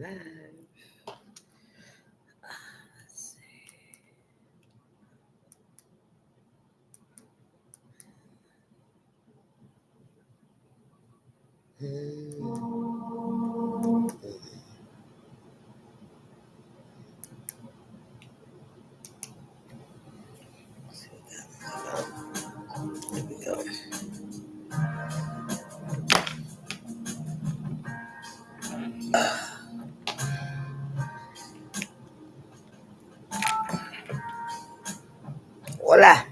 live. Let's see. There we go. Hola.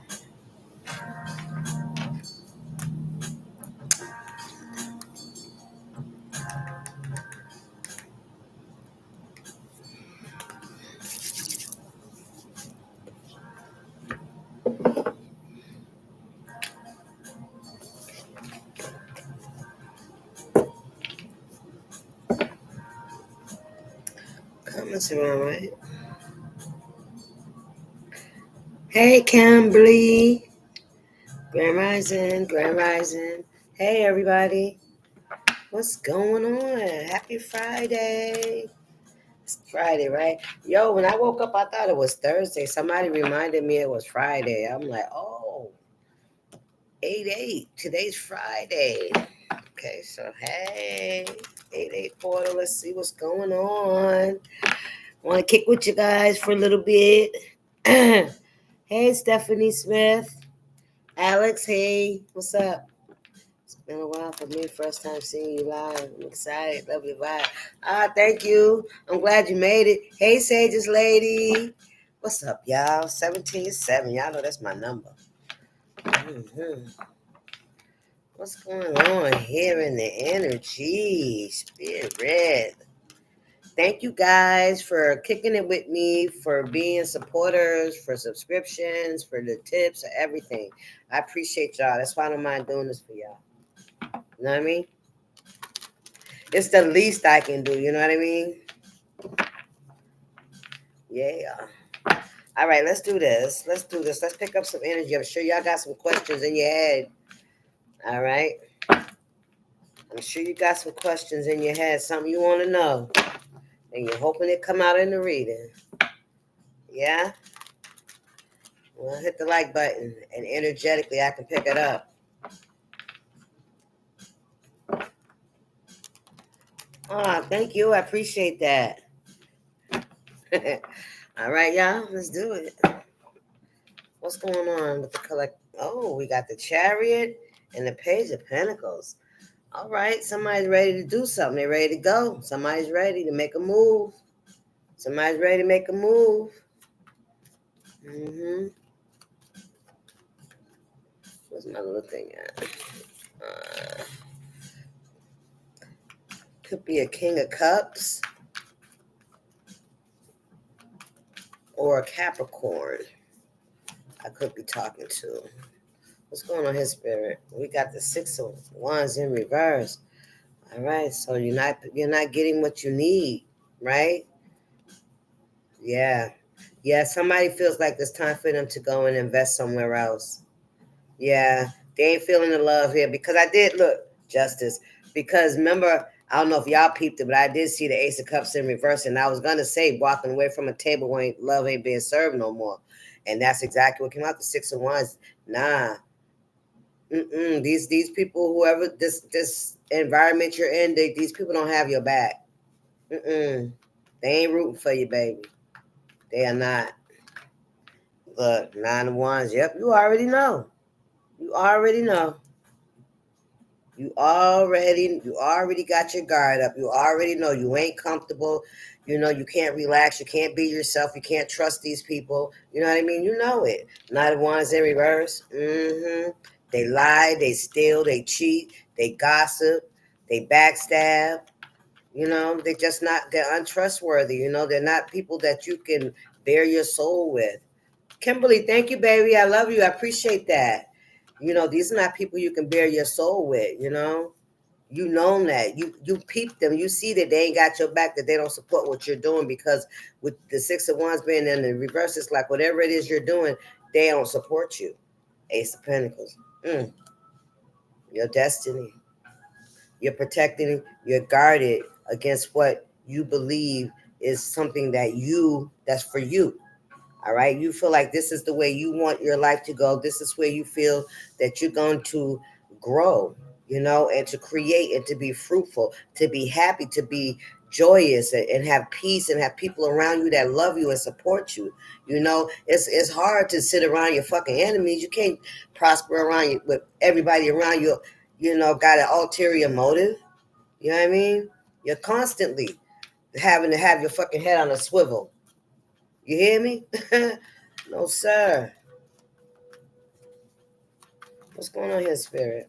Comments around, right? Hey, Kimberly. Grand Rising, Grand Rising. Hey, everybody. What's going on? Happy Friday. It's Friday, right? Yo, when I woke up, I thought it was Thursday. Somebody reminded me it was Friday. I'm like, oh, 8-8. Today's Friday. Okay, so hey, 8-8 portal. Let's see what's going on. Want to kick with you guys for a little bit. Hey, Stephanie Smith. Alex, hey, what's up? It's been a while for me. First time seeing you live. I'm excited. Lovely vibe. Thank you. I'm glad you made it. Hey, Sages lady. What's up, y'all? 17-7. Y'all know that's my number. Mm-hmm. What's going on here in the energy? Spirit. Thank you guys for kicking it with me, for being supporters, for subscriptions, for the tips, everything. I appreciate y'all. That's why I don't mind doing this for y'all. You know what I mean? It's the least I can do. You know what I mean? Yeah. All right, let's do this. Let's pick up some energy. I'm sure y'all got some questions in your head. All right. I'm sure you got some questions in your head, something you want to know. And you're hoping it come out in the reading. Yeah? Well, hit the like button, and energetically I can pick it up. Thank you. I appreciate that. All right, y'all. Let's do it. What's going on with the collect? Oh, we got the Chariot and the Page of Pentacles. All right. Somebody's ready to do something. They're ready to go. Somebody's ready to make a move. Somebody's ready to make a move. Mm-hmm. Where's my little thing at? Could be a King of Cups or a Capricorn. I could be talking to. What's going on here, Spirit? We got the Six of Wands in reverse. All right, so you're not getting what you need, right? Yeah. Somebody feels like it's time for them to go and invest somewhere else. Yeah, they ain't feeling the love here because I did look, Justice. Because remember, I don't know if y'all peeped it, but I did see the Ace of Cups in reverse, and I was gonna say walking away from a table where love ain't being served no more, and that's exactly what came out. The Six of Wands. Nah. These people, whoever this environment you're in, these people don't have your back. They ain't rooting for you, baby. They are not. Look, 9 of Wands. Yep, you already know. You already know. You already got your guard up. You already know you ain't comfortable. You know you can't relax. You can't be yourself. You can't trust these people. You know what I mean? You know it. 9 of Wands in reverse. They lie. They steal. They cheat. They gossip. They backstab. You know, they're untrustworthy. You know, they're not people that you can bare your soul with. Kimberly, thank you, baby. I love you. I appreciate that. You know, these are not people you can bare your soul with, you know. You know that. You peep them. You see that they ain't got your back, that they don't support what you're doing, because with the Six of Wands being in the reverse, it's like whatever it is you're doing, they don't support you. Ace of Pentacles. Your destiny. You're protecting, you're guarded against what you believe is something that's for you. All right. You feel like this is the way you want your life to go. This is where you feel that you're going to grow, and to create and to be fruitful, to be happy, to be joyous and have peace and have people around you that love you and support you. It's hard to sit around your fucking enemies. You can't prosper around you with everybody around you, got an ulterior motive. You know what I mean? You're constantly having to have your fucking head on a swivel. You hear me? No, sir. What's going on here, Spirit?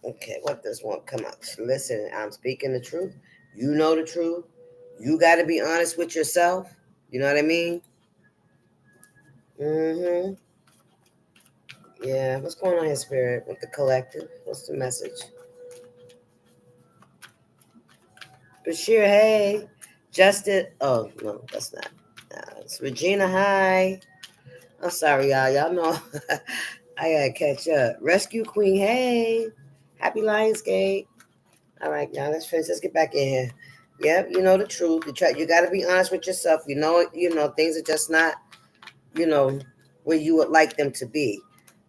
Okay, what does one come out? Listen, I'm speaking the truth. You know the truth. You got to be honest with yourself. You know what I mean? Mm-hmm. Yeah, what's going on here, Spirit? With the collective? What's the message? Bashir, hey. Justin. Oh, no, that's not. It's Regina, hi. I'm sorry, y'all. Y'all know I gotta catch up. Rescue Queen, hey. Happy Lionsgate. All right, now let's finish. Let's get back in here. Yep, you know the truth. You got to be honest with yourself. Things are just not, where you would like them to be.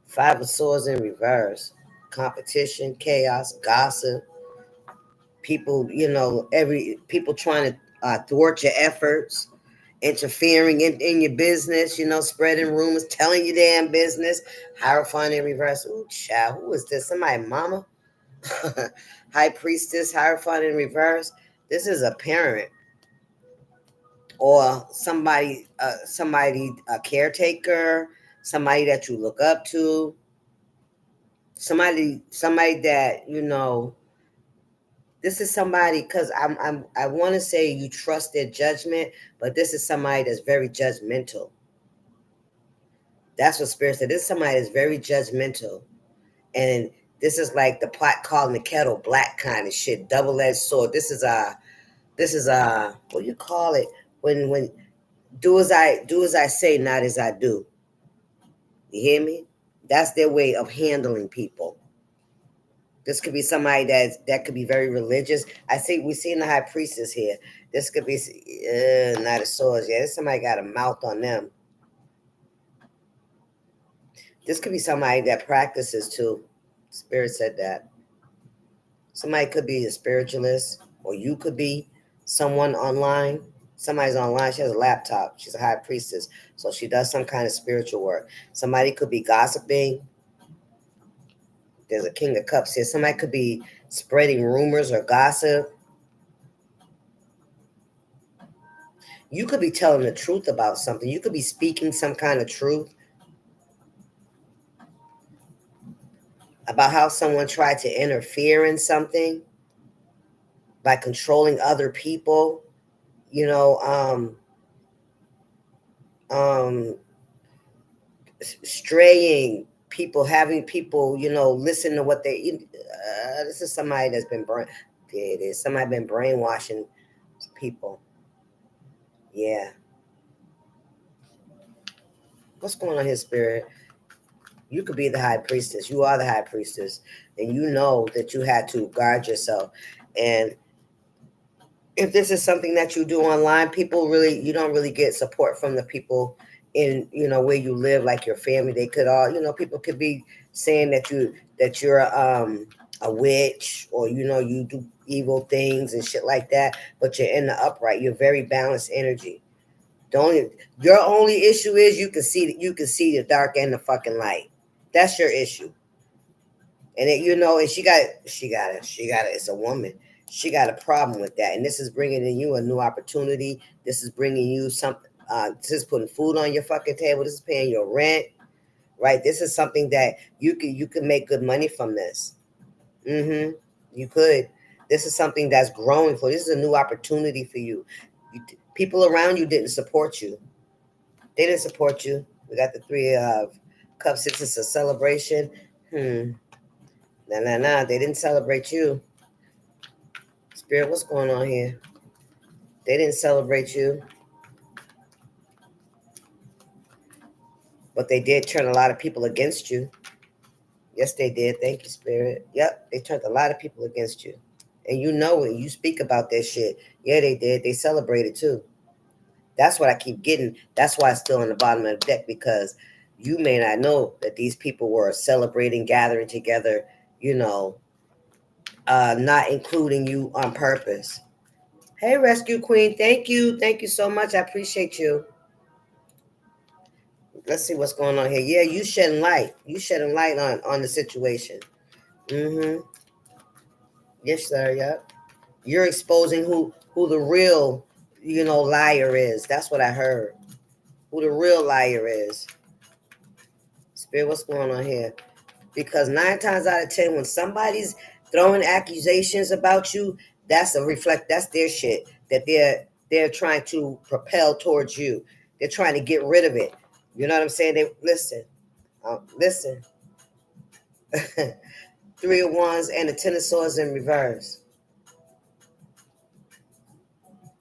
Five of Swords in reverse. Competition, chaos, gossip. People, people trying to thwart your efforts, interfering in your business, spreading rumors, telling your damn business. Hierophant in reverse. Ooh, child, who is this? Somebody, mama? High Priestess, Hierophant in reverse. This is a parent or somebody, a caretaker, somebody that you look up to, somebody that This is somebody, because I want to say you trust their judgment, but this is somebody that's very judgmental. That's what Spirit said. This is somebody that's very judgmental, and this is like the pot calling the kettle black kind of shit, double-edged sword. This is what do you call it when do as I say, not as I do. You hear me? That's their way of handling people. This could be somebody that could be very religious. We seen the High Priestess here. This could be Knight of Swords. Yeah, this somebody got a mouth on them. This could be somebody that practices too. Spirit said that. Somebody could be a spiritualist, or you could be someone online. Somebody's online. She has a laptop. She's a High Priestess, so she does some kind of spiritual work. Somebody could be gossiping. There's a King of Cups here. Somebody could be spreading rumors or gossip. You could be telling the truth about something. You could be speaking some kind of truth about how someone tried to interfere in something by controlling other people, straying people, having people, listen to what they. This is somebody that's been There it is. Somebody been brainwashing people. Yeah. What's going on here, Spirit? You could be the High Priestess. You are the High Priestess, and you know that you had to guard yourself. And if this is something that you do online, you don't really get support from the people in, where you live, like your family. They could all, people could be saying that you're a witch, or you do evil things and shit like that. But you're in the upright. You're very balanced energy. Your only issue is you can see the dark and the fucking light. That's your issue. And and she got it. It's a woman. She got a problem with that. And this is bringing in you a new opportunity. This is bringing you something. This is putting food on your fucking table. This is paying your rent, right? This is something that you can make good money from this. Mm-hmm. You could. This is something that's growing for you. This is a new opportunity for you. People around you didn't support you. They didn't support you. We got the Three of Cups. It's a celebration. Nah. They didn't celebrate you. Spirit, what's going on here? They didn't celebrate you. But they did turn a lot of people against you. Yes, they did. Thank you, Spirit. Yep, they turned a lot of people against you. And you know it. You speak about that shit. Yeah, they did. They celebrated too. That's what I keep getting. That's why it's still on the bottom of the deck, because you may not know that these people were celebrating, gathering together, not including you on purpose. Hey, Rescue Queen. Thank you. Thank you so much. I appreciate you. Let's see what's going on here. Yeah, you shedding light. You shedding light on the situation. Mm-hmm. Yes, sir. Yep. You're exposing who the real, liar is. That's what I heard. Who the real liar is. Spirit, what's going on here? Because 9 times out of 10, when somebody's throwing accusations about you, that's their shit that they're trying to propel towards you. They're trying to get rid of it. You know what I'm saying? Listen. 3 of Wands and the 10 of Swords in reverse.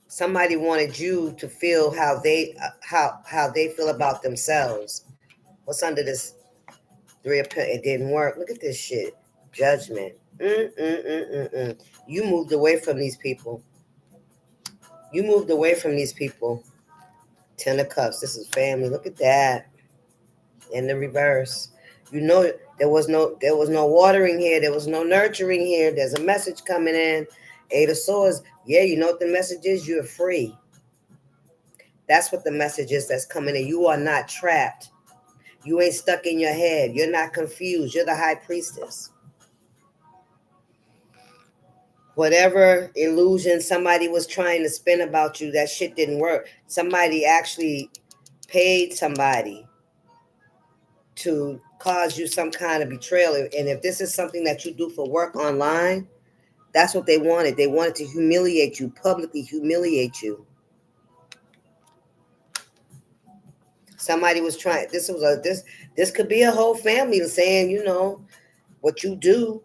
Somebody wanted you to feel how they feel about themselves. What's under this 3 of Pentacles? It didn't work. Look at this shit. Judgment. You moved away from these people. You moved away from these people. 10 of Cups. This is family. Look at that. In the reverse. There was no watering here. There was no nurturing here. There's a message coming in. 8 of Swords. Yeah, you know what the message is? You're free. That's what the message is that's coming in. You are not trapped. You ain't stuck in your head. You're not confused. You're the high priestess. Whatever illusion somebody was trying to spin about you, that shit didn't work. Somebody actually paid somebody to cause you some kind of betrayal. And if this is something that you do for work online, that's what they wanted. They wanted to humiliate you, publicly humiliate you. Somebody was trying. This could be a whole family saying, what you do,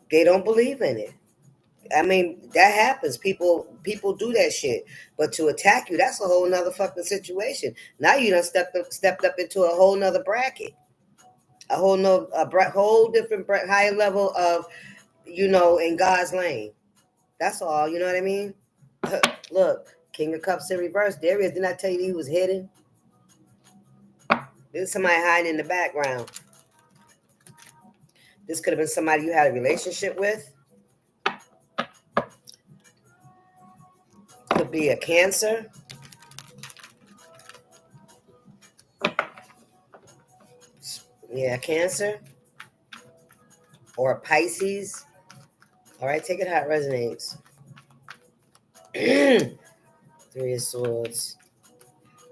they don't believe in it. I mean, that happens. People do that shit. But to attack you, that's a whole nother fucking situation. Now you done stepped up into a whole nother bracket. A whole no, whole different higher level of, in God's lane. That's all. You know what I mean? Look, King of Cups in reverse. Darius, didn't I tell you he was hidden? There's somebody hiding in the background. This could have been somebody you had a relationship with. Could be a Cancer. Yeah, Cancer. Or a Pisces. All right, take it how it resonates. 3 of Swords.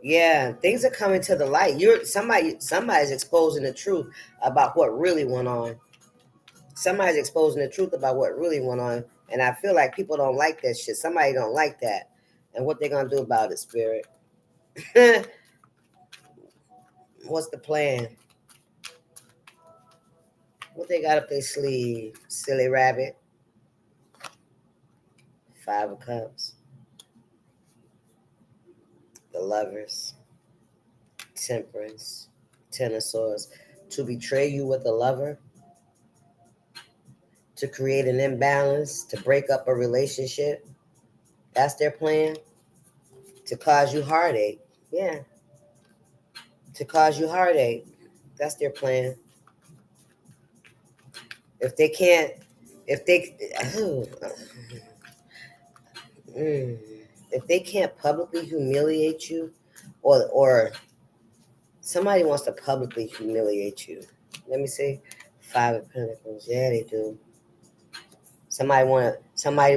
Yeah, things are coming to the light. Somebody's exposing the truth about what really went on. Somebody's exposing the truth about what really went on. And I feel like people don't like that shit. Somebody don't like that. And what they're going to do about it, Spirit? What's the plan? What they got up their sleeve? Silly rabbit. 5 of Cups. The Lovers. Temperance. 10 of Swords. To betray you with a lover. To create an imbalance. To break up a relationship. That's their plan. To cause you heartache. Yeah. To cause you heartache. That's their plan. If they can't publicly humiliate you, or somebody wants to publicly humiliate you. Let me see. 5 of Pentacles. Yeah, they do. Somebody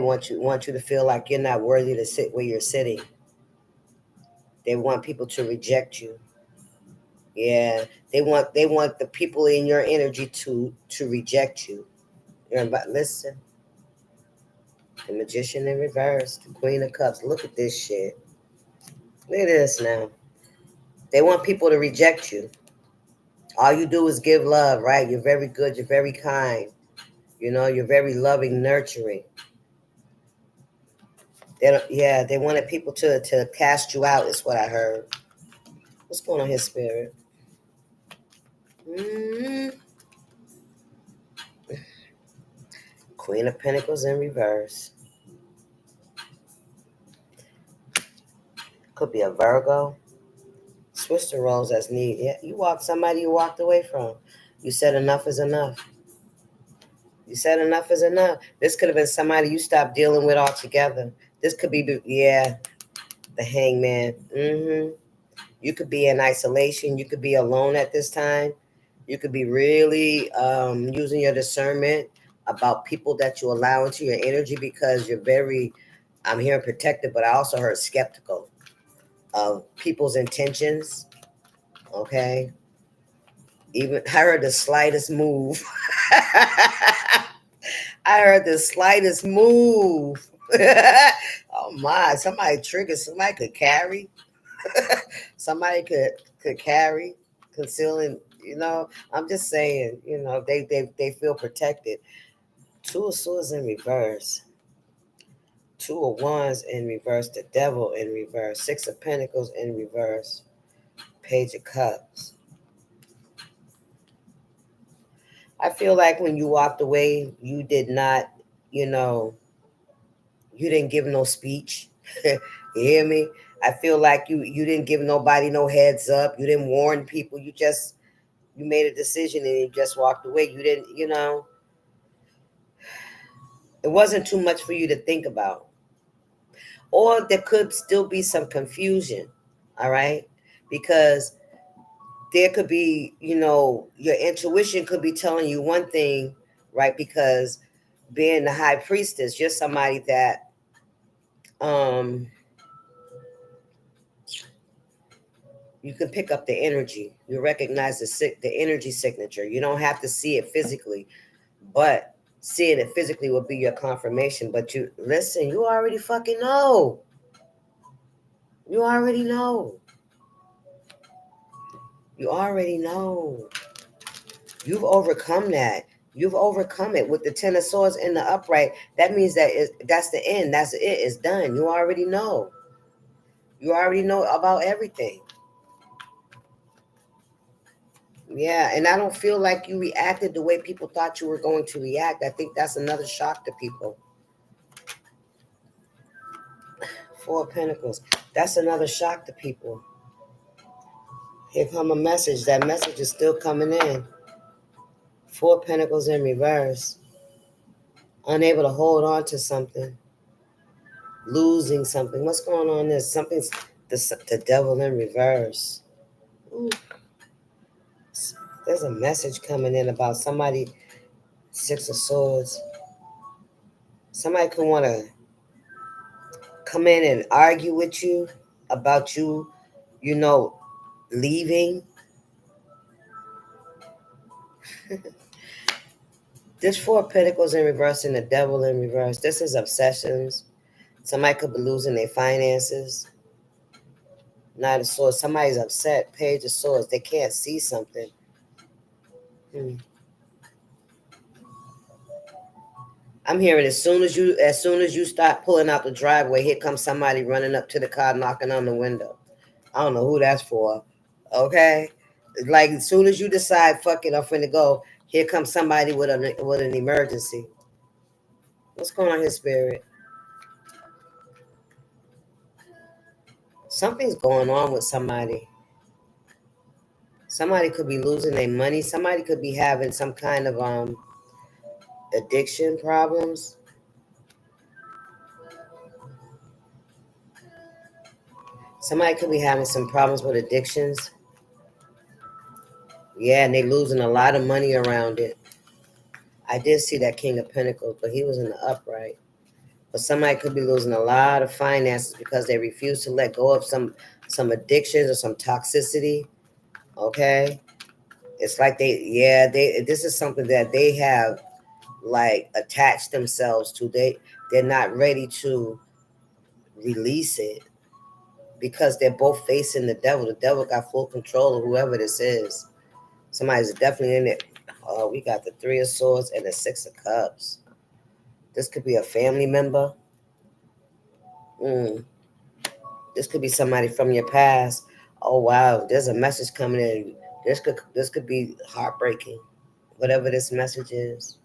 want you to feel like you're not worthy to sit where you're sitting. They want people to reject you. Yeah, they want the people in your energy to reject you. Listen. The Magician in reverse, the Queen of Cups. Look at this shit. Look at this now. They want people to reject you. All you do is give love, right? You're very good. You're very kind. You're very loving, nurturing. They wanted people to cast you out, is what I heard. What's going on here, Spirit? Queen of Pentacles in reverse. Could be a Virgo. Switch the roles as need. Yeah, you walked somebody you walked away from. You said enough is enough. You said enough is enough. This could have been somebody you stopped dealing with altogether. This could be, yeah, the Hangman. You could be in isolation. You could be alone at this time. You could be really using your discernment about people that you allow into your energy because you're very, I'm hearing protective, but I also heard skeptical of people's intentions. Okay. Even I heard the slightest move. I heard the slightest move. Oh my, somebody triggered, somebody could carry. Somebody could carry, concealing, I'm just saying, they feel protected. Two of Swords in reverse. Two of Wands in reverse. The Devil in reverse. Six of Pentacles in reverse. Page of Cups. I feel like when you walked away, you did not, you didn't give no speech. You hear me? I feel like you didn't give nobody no heads up. You didn't warn people. You made a decision and you just walked away. You didn't, it wasn't too much for you to think about. Or there could still be some confusion, all right? Because there could be, your intuition could be telling you one thing, right? Because being the high priestess, you're somebody that you can pick up the energy. You recognize the energy signature. You don't have to see it physically, but seeing it physically will be your confirmation. But you listen, you already fucking know. You already know. You already know. You've overcome that. You've overcome it with the Ten of Swords in the upright. That means that's the end. That's it. It's done. You already know. You already know about everything. Yeah, and I don't feel like you reacted the way people thought you were going to react. I think that's another shock to people. Four of Pentacles. That's another shock to people. Here come a message. That message is still coming in. Four of Pentacles in reverse. Unable to hold on to something. Losing something. What's going on there? Something's the Devil in reverse. Ooh. There's a message coming in about somebody. Six of Swords. Somebody could want to come in and argue with you about you, leaving. This Four of Pentacles in reverse and the Devil in reverse. This is obsessions. Somebody could be losing their finances. Knight of Swords. Somebody's upset. Page of Swords. They can't see something. I'm hearing as soon as you start pulling out the driveway, here comes somebody running up to the car, knocking on the window. I don't know who that's for. Okay, like as soon as you decide, fuck it, I'm finna go. Here comes somebody with an emergency. What's going on here, Spirit? Something's going on with somebody. Somebody could be losing their money. Somebody could be having some kind of addiction problems. Somebody could be having some problems with addictions. Yeah, and they losing a lot of money around it. I did see that King of Pentacles, but he was in the upright. But somebody could be losing a lot of finances because they refuse to let go of some addictions or some toxicity. Okay, it's like this is something that they have like attached themselves to. They're not ready to release it because they're both facing the devil. The devil got full control of whoever this is. Somebody's definitely in it. Oh, we got the Three of Swords and the Six of Cups. This could be a family member. This could be somebody from your past. Oh wow, there's a message coming in. This could be heartbreaking. Whatever this message is.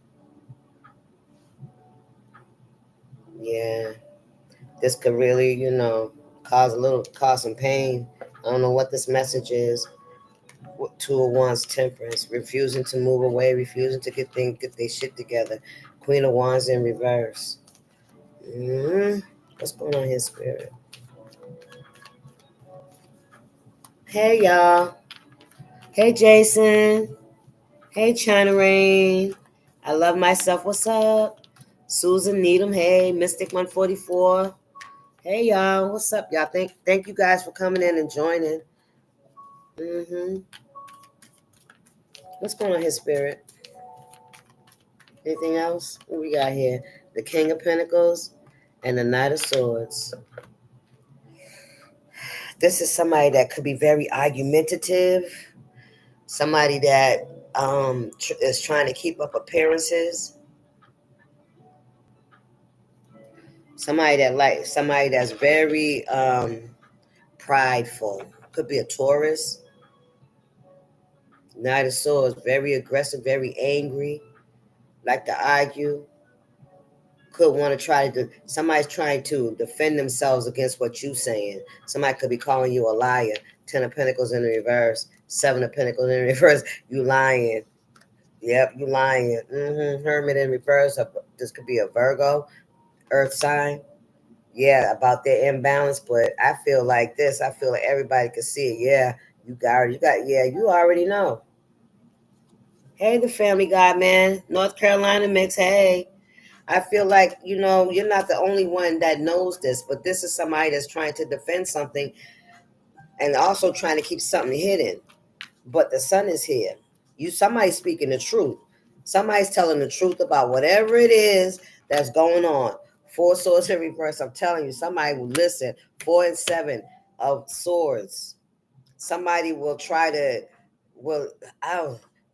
This could really, cause some pain. I don't know what this message is. Two of Wands, Temperance, refusing to move away, refusing to get their shit together. Queen of Wands in reverse. What's going on here, Spirit? Hey, y'all. Hey, Jason. Hey, China Rain. I love myself. What's up? Susan Needham. Hey, Mystic 144. Hey, y'all. What's up, y'all? Thank you guys for coming in and joining. What's going on here, Spirit? Anything else? What we got here? The King of Pentacles and the Knight of Swords. This is somebody that could be very argumentative. Somebody that is trying to keep up appearances. Somebody that's very prideful. Could be a Taurus. Knight of Swords, very aggressive, very angry, like to argue. Could want to somebody's trying to defend themselves against what you're saying. Somebody could be calling you a liar. 10 of Pentacles in the reverse, 7 of Pentacles in the reverse. You lying. Yep, you lying. Hermit in reverse. This could be a Virgo, Earth sign. Yeah, about their imbalance, but I feel like this. I feel like everybody could see it. Yeah, you already know. Hey, the family guy, man. North Carolina mix. Hey. I feel like, you're not the only one that knows this, but this is somebody that's trying to defend something and also trying to keep something hidden. But the sun is here. Somebody's speaking the truth. Somebody's telling the truth about whatever it is that's going on. 4 swords in reverse. I'm telling you, somebody will listen. 4 and 7 of swords. Somebody will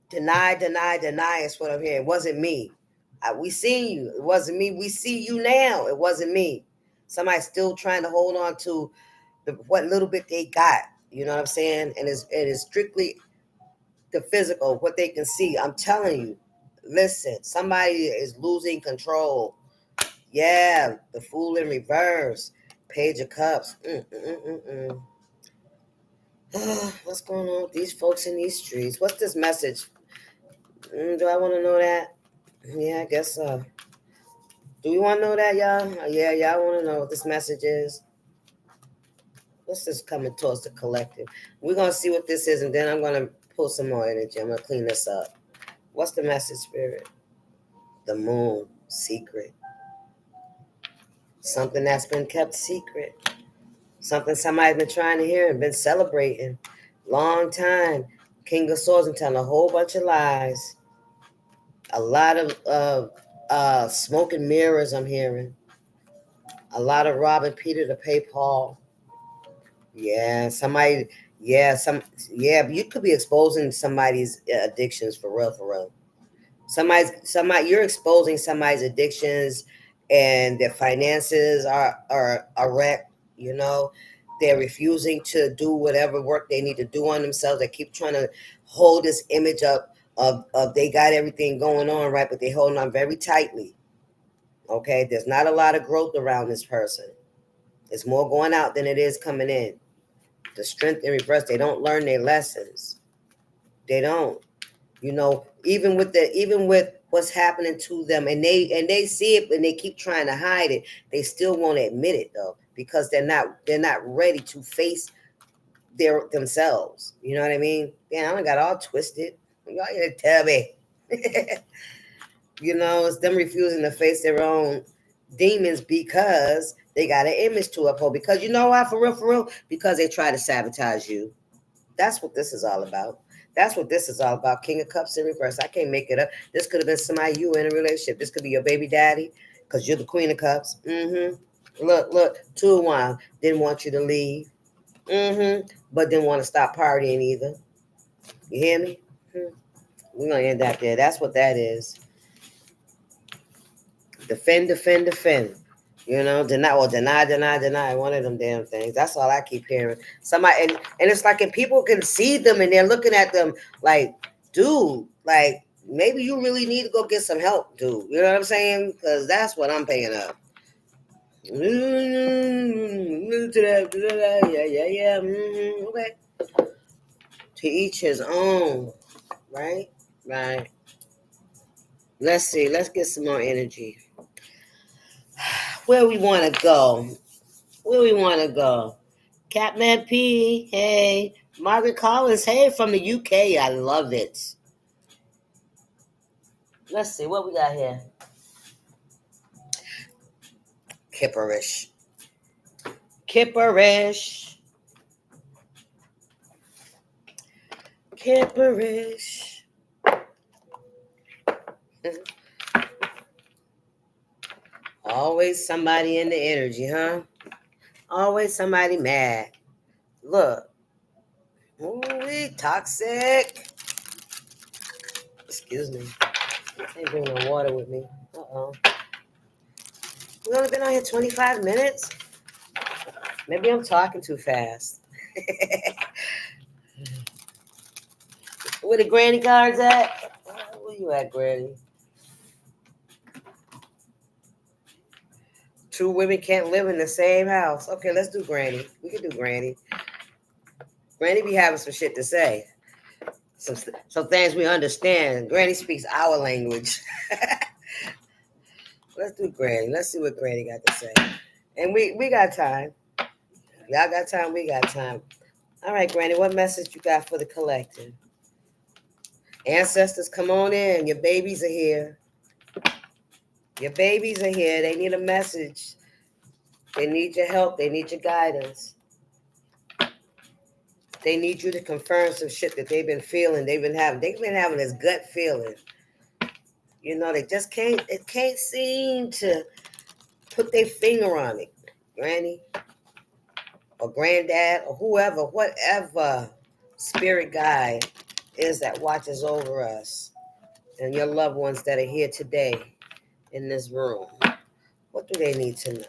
deny is what I'm hearing. It wasn't me. We seen you. It wasn't me. We see you now. It wasn't me. Somebody's still trying to hold on to what little bit they got. You know what I'm saying? And it is strictly the physical, what they can see. I'm telling you. Listen, somebody is losing control. Yeah, the Fool in reverse. Page of Cups. What's going on with these folks in these streets? What's this message? Do I want to know that? Yeah, I guess so. Do we want to know that, y'all? Yeah, y'all want to know what this message is? What's this coming towards the collective? We're going to see what this is, and then I'm going to pull some more energy. I'm going to clean this up. What's the message, Spirit? The Moon. Secret. Something that's been kept secret. Something somebody's been trying to hear and been celebrating. Long time. King of Swords and telling a whole bunch of lies. A lot of smoke and mirrors I'm hearing. A lot of robbing Peter to pay Paul. Yeah, you could be exposing somebody's addictions for real. You're exposing somebody's addictions and their finances are wrecked, They're refusing to do whatever work they need to do on themselves. They keep trying to hold this image up of they got everything going on, right? But they holding on very tightly. Okay, there's not a lot of growth around this person. It's more going out than it is coming in. The strength in reverse, they don't learn their lessons. They don't. Even with what's happening to them, and they see it and they keep trying to hide it, they still won't admit it though, because they're not ready to face themselves. You know what I mean? Damn, I got all twisted. Y'all here to tell me. It's them refusing to face their own demons because they got an image to uphold. Because you know why? For real, because they try to sabotage you. That's what this is all about. King of Cups in reverse. I can't make it up. This could have been somebody you in a relationship. This could be your baby daddy, because you're the Queen of Cups. Look, 2 of Wands didn't want you to leave. But didn't want to stop partying either. You hear me? We're gonna end that there. That's what that is. Defend. Deny. One of them damn things. That's all I keep hearing. Somebody, and it's like if people can see them and they're looking at them like, dude, like maybe you really need to go get some help, dude. You know what I'm saying? Because that's what I'm picking up. Yeah. Okay. To each his own. Right? Right. Let's see. Let's get some more energy. Where we want to go? Where we want to go? Catman P. Hey. Margaret Collins. Hey, from the UK. I love it. Let's see. What we got here? Kipperish. Kipperish. Kipperish. Always somebody in the energy, huh? Always somebody mad. Look. Ooh, toxic. Excuse me. I can't bring no water with me. Uh-oh. We've only been on here 25 minutes. Maybe I'm talking too fast. Where the granny cards at? Where you at, granny? Two women can't live in the same house. Okay, let's do granny. We can do granny. Granny be having some shit to say. Some things we understand. Granny speaks our language. Let's do granny. Let's see what granny got to say. And we got time. Y'all got time. We got time. All right, granny. What message you got for the collective? Ancestors, come on in. Your babies are here. Your babies are here. They need a message. They need your help. They need your guidance. They need you to confirm some shit that they've been feeling. They've been having this gut feeling. You know, they just can't seem to put their finger on it. Granny or granddad or whoever, whatever spirit guide is that watches over us and your loved ones that are here today in this room. What do they need to know?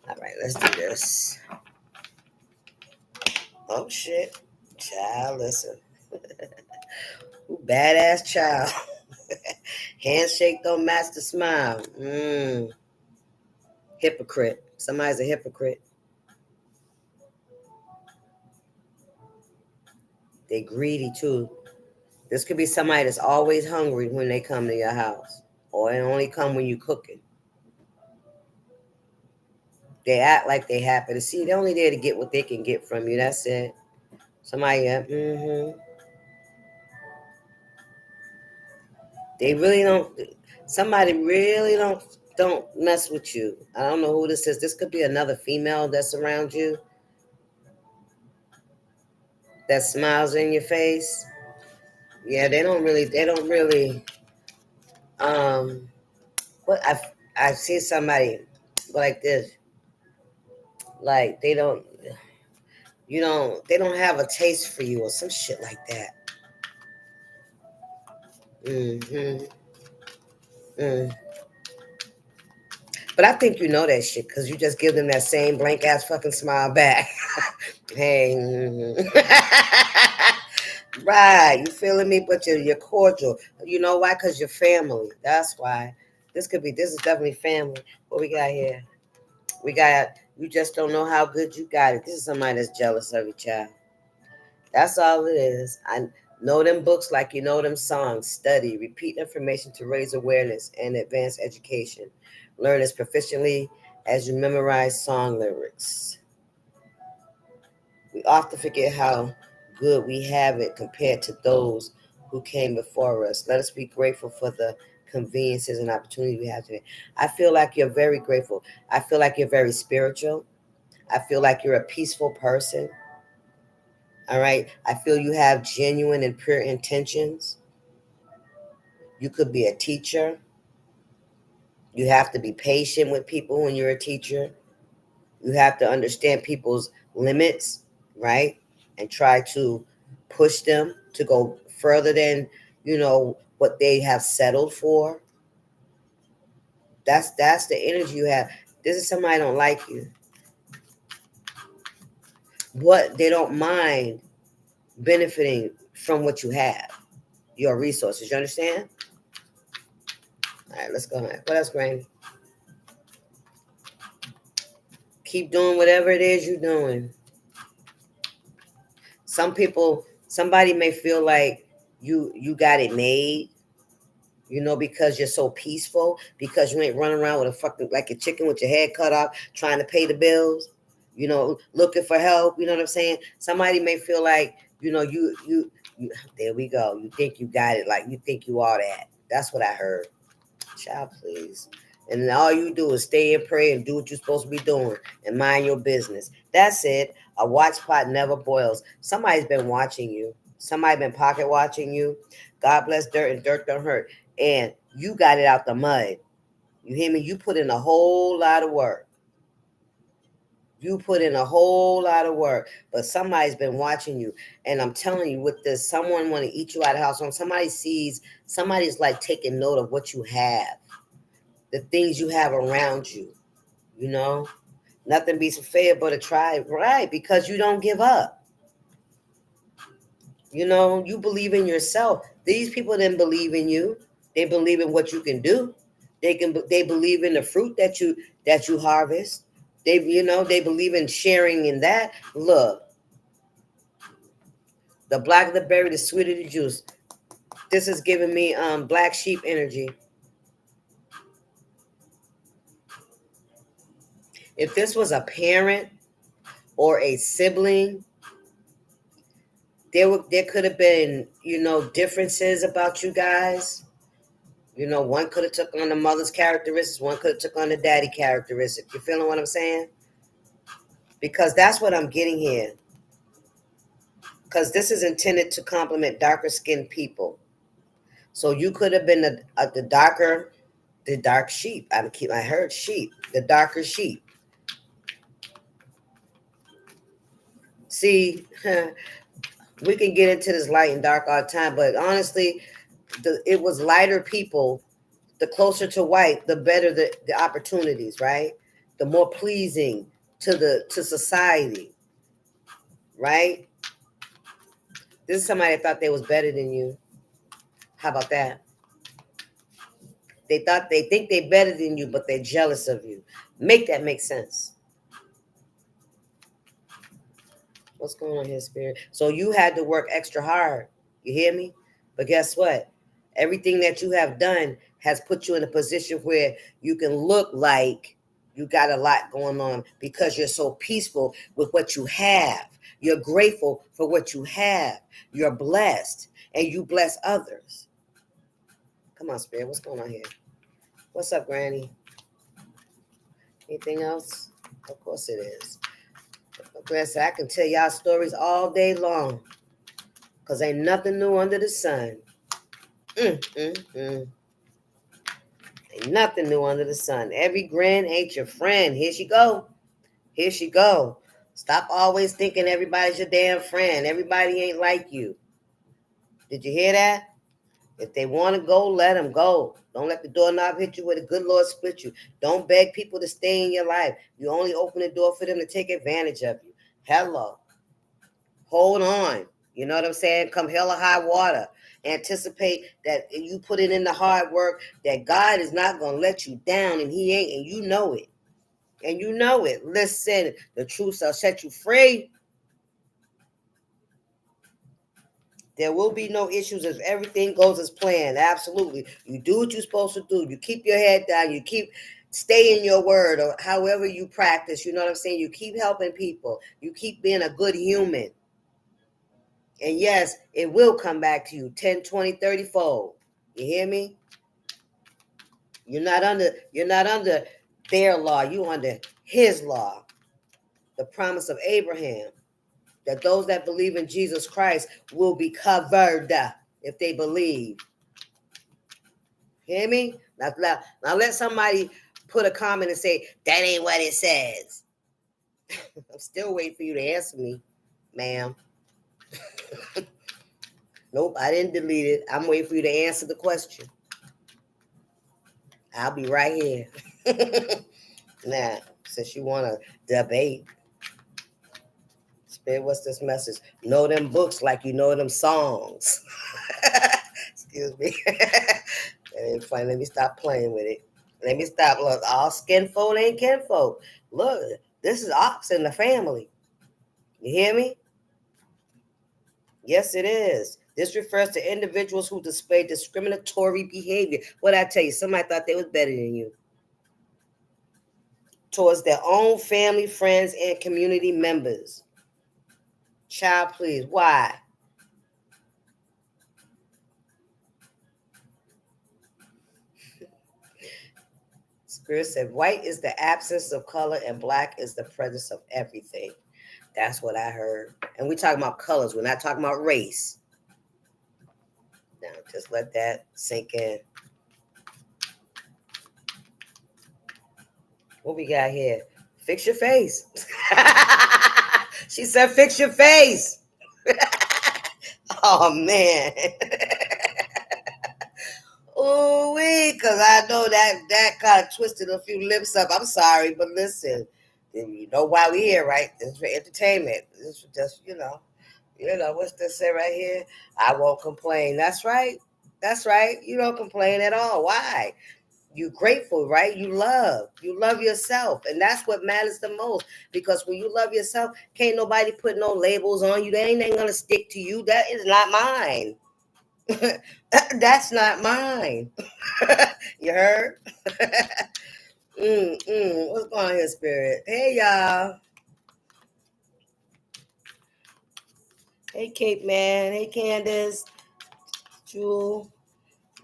All right, let's do this. Oh, shit. Child, listen. Ooh, badass child. Handshake don't match the smile. Hypocrite. Somebody's a hypocrite. They greedy, too. This could be somebody that's always hungry when they come to your house. Or they only come when you cooking. They act like they happy to see. They're only there to get what they can get from you. That's it. Somebody, They really don't. Somebody really don't mess with you. I don't know who this is. This could be another female that's around you that smiles in your face. Yeah, they don't really. What I've seen somebody like this. Like they don't have a taste for you or some shit like that. Mm-hmm. Mm. But I think you know that shit because you just give them that same blank ass fucking smile back. Hey. Right. You feeling me? But you're cordial. You know why? Because you're family. That's why. This is definitely family. What we got here? We got, you just don't know how good you got it. This is somebody that's jealous of your child. That's all it is. I know them books like you know them songs. Study, repeat information to raise awareness and advance education. Learn as proficiently as you memorize song lyrics. We often forget how good we have it compared to those who came before us. Let us be grateful for the conveniences and opportunities we have today. I feel like you're very grateful. I feel like you're very spiritual. I feel like you're a peaceful person. All right. I feel you have genuine and pure intentions. You could be a teacher. You have to be patient with people when you're a teacher. You have to understand people's limits, right? And try to push them to go further than, what they have settled for. That's the energy you have. This is somebody don't like you. What they don't mind benefiting from what you have, your resources. You understand? All right, let's go ahead. What else, Granny? Keep doing whatever it is you're doing. Some people, somebody may feel like you got it made, because you're so peaceful, because you ain't running around with a fucking like a chicken with your head cut off, trying to pay the bills, looking for help. You know what I'm saying? Somebody may feel like, you there we go. You think you got it, like you think you all that. That's what I heard. Child, please. And then all you do is stay and pray and do what you're supposed to be doing and mind your business. That's it. A watch pot never boils. Somebody's been watching you. Somebody been pocket watching you. God bless dirt, and dirt don't hurt. And you got it out the mud. You hear me? You put in a whole lot of work. You put in a whole lot of work, but somebody's been watching you. And I'm telling you, with this, someone want to eat you out of house. When somebody sees, somebody's like taking note of what you have, the things you have around you. Nothing beats a failure but a try, right? Because you don't give up. You believe in yourself. These people didn't believe in you. They believe in what you can do. They believe in the fruit that you harvest. They believe in sharing in that. Look, the blacker the berry, the sweeter the juice. This is giving me black sheep energy. If this was a parent or a sibling, there could have been, differences about you guys. One could have took on the mother's characteristics, one could have took on the daddy characteristics. You feeling what I'm saying? Because that's what I'm getting here. Because this is intended to complement darker skinned people. So you could have been the dark sheep. I heard sheep, the darker sheep. See, we can get into this light and dark all the time, but honestly, it was lighter people. The closer to white, the better the opportunities, right? The more pleasing to society, right? This is somebody that thought they was better than you. How about that? They think they're better than you, but they're jealous of you. Make that make sense. What's going on here, Spirit? So you had to work extra hard. You hear me? But guess what? Everything that you have done has put you in a position where you can look like you got a lot going on because you're so peaceful with what you have. You're grateful for what you have. You're blessed, and you bless others. Come on, Spirit. What's going on here? What's up, Granny? Anything else? Of course it is. Listen, I can tell y'all stories all day long because ain't nothing new under the sun. Ain't nothing new under the sun. Every grin ain't your friend. Here she go. Here she go. Stop always thinking everybody's your damn friend. Everybody ain't like you. Did you hear that? If they want to go, let them go. Don't let the doorknob hit you where the good Lord split you. Don't beg people to stay in your life. You only open the door for them to take advantage of you. Hello. Hold on. You know what I'm saying? Come hell or high water. Anticipate that you put it in the hard work, that God is not going to let you down, and he ain't, and you know it. And you know it. Listen, the truth shall set you free. There will be no issues if everything goes as planned. Absolutely. You do what you're supposed to do. You keep your head down. You keep stay in your word, or however you practice. You know what I'm saying? You keep helping people. You keep being a good human. And yes, it will come back to you 10, 20, 30 fold. You hear me? You're not under their law. You're under his law. The promise of Abraham, that those that believe in Jesus Christ will be covered if they believe. Hear me? Now let somebody put a comment and say, that ain't what it says. I'm still waiting for you to answer me, ma'am. Nope, I didn't delete it. I'm waiting for you to answer the question. I'll be right here. Now, since you want to debate, Spirit, what's this message? Know them books like you know them songs. Excuse me. That ain't funny. Let me stop playing with it. Let me stop. Look, all skin folk ain't kinfolk. Look, This is ops in the family. You hear me? Yes, it is. This refers to individuals who display discriminatory behavior. What I tell you, somebody thought they was better than you. Towards their own family, friends, and community members. Child, please. Why? Spirit said, white is the absence of color and black is the presence of everything. That's what I heard. And we're talking about colors. We're not talking about race. Now, just let that sink in. What we got here? Fix your face. She said, fix your face. Oh, man. Ooh, because I know that kind of twisted a few lips up. I'm sorry, but listen, you know why we here, right? This is for entertainment. This is just, what's this say right here? I won't complain. That's right. That's right. You don't complain at all. Why? You're grateful, right? You love yourself. And that's what matters the most. Because when you love yourself, can't nobody put no labels on you. That ain't going to stick to you. That is not mine. That's not mine. You heard? What's going on here, Spirit? Hey, y'all. Hey, Cape Man. Hey, Candace. Jewel.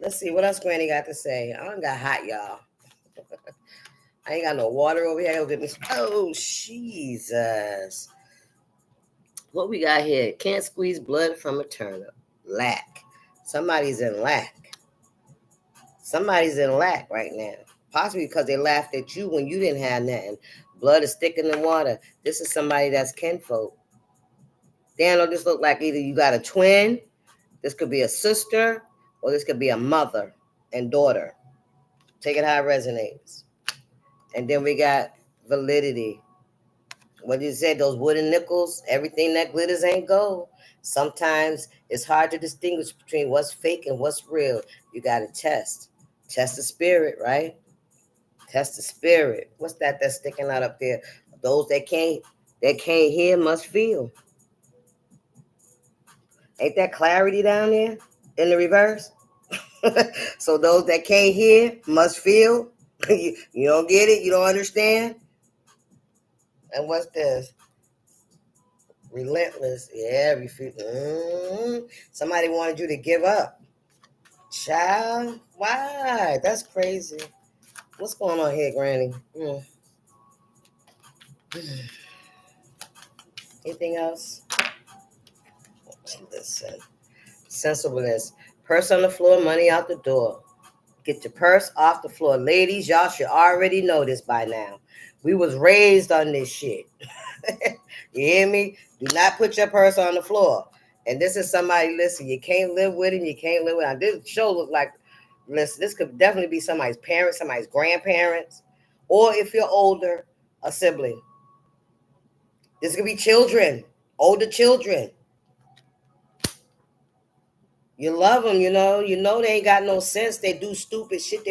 Let's see. What else Granny got to say? I don't got hot, y'all. I ain't got no water over here. Oh, Jesus. What we got here? Can't squeeze blood from a turnip. Lack. Somebody's in lack. Somebody's in lack right now. Possibly because they laughed at you when you didn't have nothing. Blood is thicker than water. This is somebody that's kinfolk. Daniel, this look like either you got a twin, this could be a sister, or this could be a mother and daughter. Take it how it resonates. And then we got validity. What you said, those wooden nickels, everything that glitters ain't gold. Sometimes it's hard to distinguish between what's fake and what's real. You got to test. Test the spirit, right? Test the spirit. What's that that's sticking out up there? Those that can't hear must feel. Ain't that clarity down there in the reverse? So those that can't hear must feel. You don't get it? You don't understand? And what's this? Relentless. Yeah, somebody wanted you to give up. Child, why? That's crazy. What's going on here, Granny? Anything else? Listen. Sensibleness. Purse on the floor, money out the door. Get your purse off the floor. Ladies, y'all should already know this by now. We was raised on this shit. You hear me? Do not put your purse on the floor. And this is somebody, listen, you can't live with it, you can't live with it. This show look like, listen, this could definitely be somebody's parents, somebody's grandparents, or if you're older, a sibling. This could be children, older children. You love them, you know they ain't got no sense. They do stupid shit.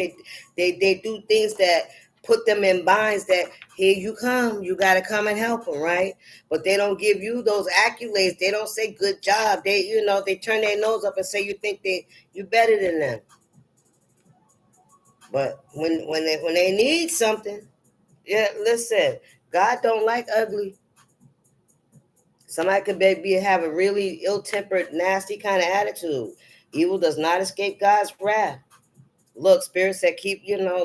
They do things that put them in binds that here you come, you got to come and help them, right? But they don't give you those accolades. They don't say good job. They turn their nose up and say you think you better than them. But when they need something, yeah, listen, God don't like ugly. Somebody could have a really ill-tempered, nasty kind of attitude. Evil does not escape God's wrath. Look, Spirit said,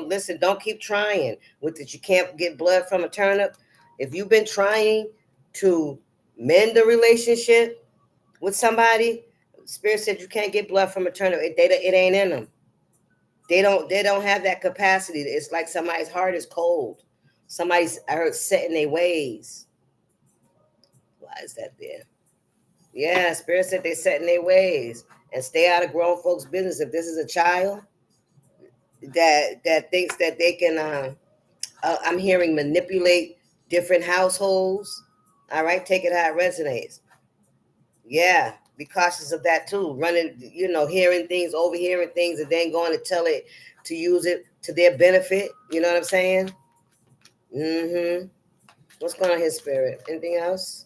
listen, don't keep trying with it. You can't get blood from a turnip. If you've been trying to mend the relationship with somebody, Spirit said you can't get blood from a turnip. It ain't in them. They don't have that capacity. It's like somebody's heart is cold. Somebody's, I heard, set in their ways. Why is that there? Yeah, Spirit said they set in their ways and stay out of grown folks' business. If this is a child that thinks that they can, I'm hearing, manipulate different households. All right, take it how it resonates. Yeah, be cautious of that too. Running, hearing things, overhearing things, and then going to tell it to use it to their benefit. You know what I'm saying? What's going on here, Spirit? Anything else?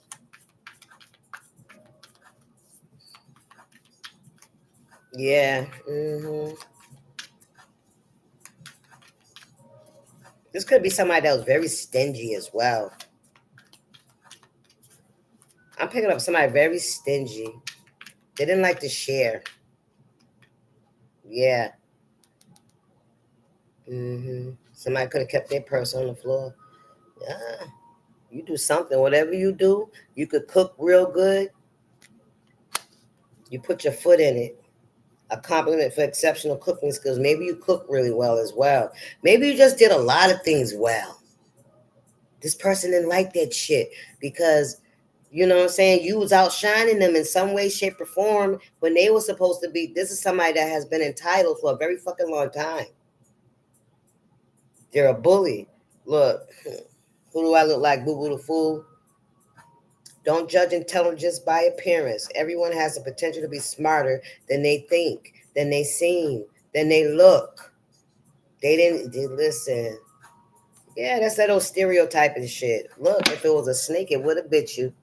Yeah. This could be somebody that was very stingy as well. I'm picking up somebody very stingy. They didn't like to share. Yeah. Somebody could have kept their purse on the floor. Yeah. You do something. Whatever you do, you could cook real good. You put your foot in it. A compliment for exceptional cooking skills. Maybe you cook really well as well. Maybe you just did a lot of things well. This person didn't like that shit because, you know what I'm saying, you was outshining them in some way, shape, or form when they were supposed to be. This is somebody that has been entitled for a very fucking long time. They're a bully. Look, who do I look like? Boo Boo the Fool? Don't judge intelligence by appearance. Everyone has the potential to be smarter than they think, than they seem, than they look. They listen. Yeah, that's that old stereotyping shit. Look, if it was a snake, it would have bit you.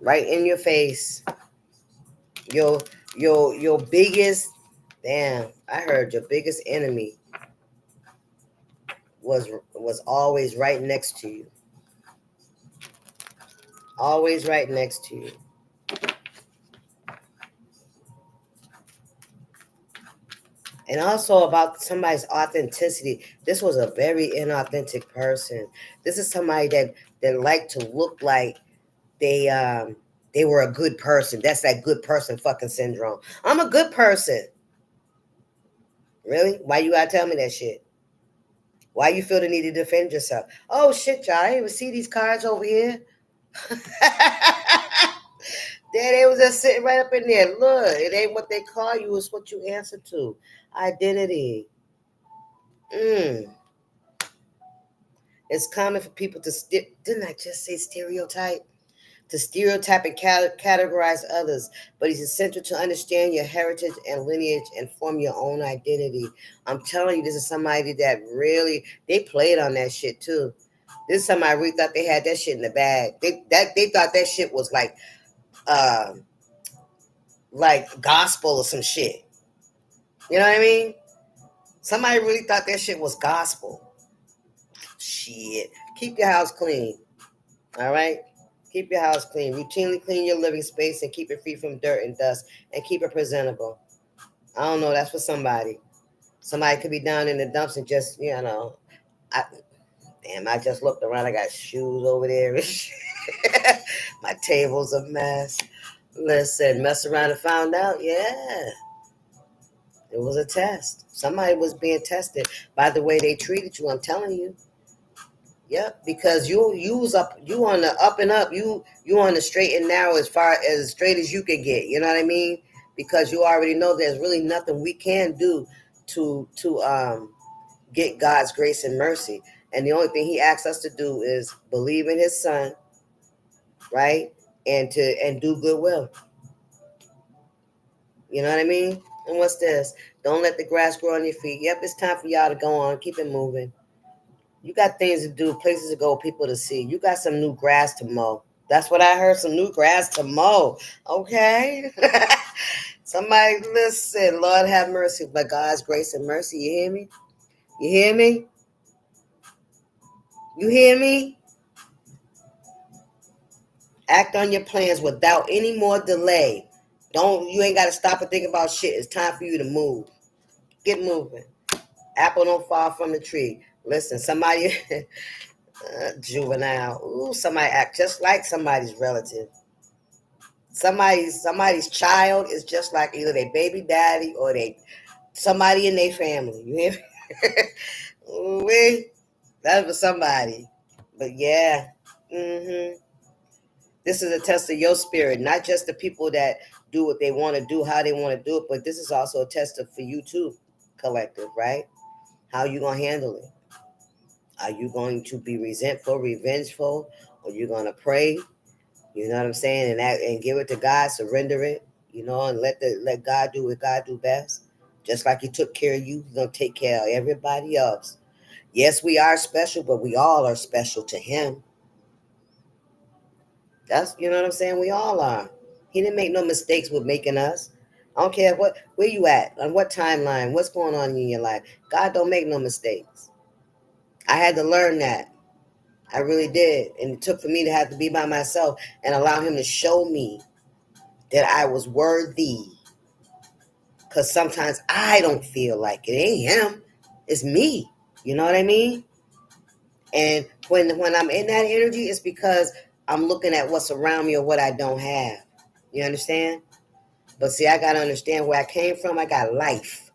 Right in your face. Your biggest, damn, I heard your biggest enemy was always right next to you. Always right next to you. And also about somebody's authenticity. This was a very inauthentic person. This is somebody that liked to look like they were a good person. That's that good person fucking syndrome. I'm a good person. Really? Why you gotta tell me that shit? Why you feel the need to defend yourself? Oh shit, y'all. I didn't even see these cards over here. There they was just sitting right up in there. Look, it ain't what they call you, it's what you answer to. Identity. It's common for people to didn't I just say stereotype? To stereotype and categorize others, but it's essential to understand your heritage and lineage and form your own identity. I'm telling you, this is somebody that really, they played on that shit too. This is somebody really thought they had that shit in the bag. They thought that shit was uh, like gospel or some shit. You know what I mean? Somebody really thought that shit was gospel. Shit. Keep your house clean. All right? Keep your house clean. Routinely clean your living space and keep it free from dirt and dust and keep it presentable. I don't know. That's for somebody. Somebody could be down in the dumps and just, I just looked around. I got shoes over there. My table's a mess. Listen, mess around and found out. Yeah, it was a test. Somebody was being tested by the way they treated you. I'm telling you. Yep, because you was up, you on the up and up, you on the straight and narrow as far as straight as you can get. You know what I mean? Because you already know there's really nothing we can do to get God's grace and mercy, and the only thing He asks us to do is believe in His Son, right, and do goodwill. You know what I mean? And what's this? Don't let the grass grow on your feet. Yep, it's time for y'all to go on. Keep it moving. You got things to do, places to go, people to see. You got some new grass to mow. That's what I heard, some new grass to mow. Okay? Somebody listen. Lord have mercy. By God's grace and mercy. You hear me? You hear me? You hear me? Act on your plans without any more delay. You ain't got to stop and think about shit. It's time for you to move. Get moving. Apple don't fall from the tree. Listen, somebody... juvenile. Ooh, somebody act just like somebody's relative. Somebody's child is just like either their baby daddy or somebody in their family. You hear me? Ooh, that's for somebody. But yeah, this is a test of your spirit, not just the people that do what they want to do, how they want to do it, but this is also a test for you too, collective, right? How you gonna handle it? Are you going to be resentful, revengeful, or you gonna pray? You know what I'm saying? And give it to God, surrender it, and let God do what God do best. Just like He took care of you, He's gonna take care of everybody else. Yes, we are special, but we all are special to him. That's, you know what I'm saying? We all are. He didn't make no mistakes with making us. I don't care where you at, on what timeline, what's going on in your life. God don't make no mistakes. I had to learn that. I really did. And it took for me to have to be by myself and allow him to show me that I was worthy. Because sometimes I don't feel like it ain't him. It's me. You know what I mean? And when I'm in that energy, it's because I'm looking at what's around me or what I don't have. You understand? But see, I got to understand where I came from. I got life.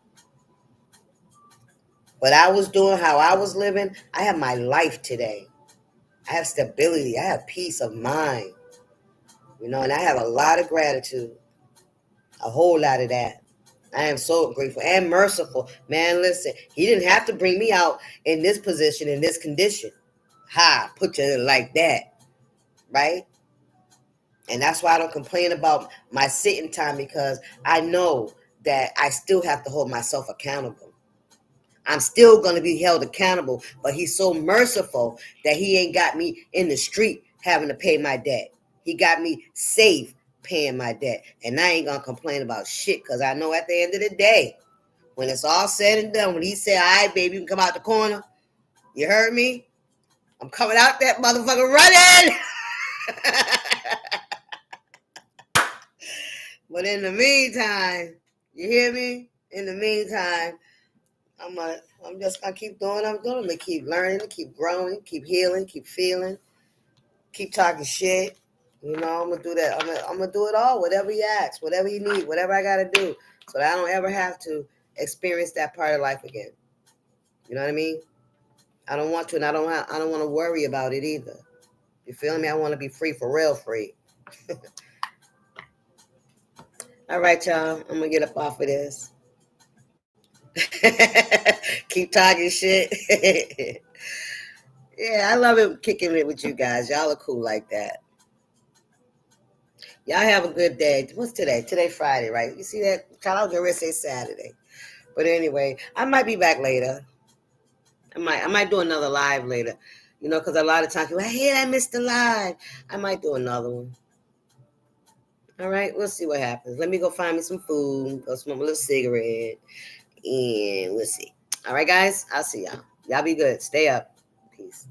What I was doing, how I was living, I have my life today. I have stability. I have peace of mind. You know, and I have a lot of gratitude. A whole lot of that. I am so grateful and merciful. Man, listen, he didn't have to bring me out in this position, in this condition. Ha, put you like that. Right? And that's why I don't complain about my sitting time, because I know that I still have to hold myself accountable. I'm still going to be held accountable, but he's so merciful that he ain't got me in the street having to pay my debt. He got me safe paying my debt. And I ain't going to complain about shit, because I know at the end of the day, when it's all said and done, when he said, all right, baby, you can come out the corner. You heard me? I'm coming out that motherfucker running. But in the meantime, you hear me? In the meantime, I'm just gonna keep doing what I'm doing. I'm gonna keep learning, keep growing, keep healing, keep feeling, keep talking shit. You know, I'm gonna do that. I'm gonna do it all. Whatever you ask, whatever you need, whatever I gotta do, so that I don't ever have to experience that part of life again. You know what I mean? I don't want to, and I don't want to worry about it either. You feel me? I want to be free, for real free. All right, y'all. I'm gonna get up off of this. Keep talking shit. Yeah, I love it kicking it with you guys. Y'all are cool like that. Y'all have a good day. What's today? Today Friday, right? You see that? I was gonna say Saturday. But anyway, I might be back later. I might do another live later. You know, because a lot of times people, hey, I missed the live. I might do another one. All right, we'll see what happens. Let me go find me some food, go smoke a little cigarette, and we'll see. All right, guys, I'll see y'all. Y'all be good. Stay up. Peace.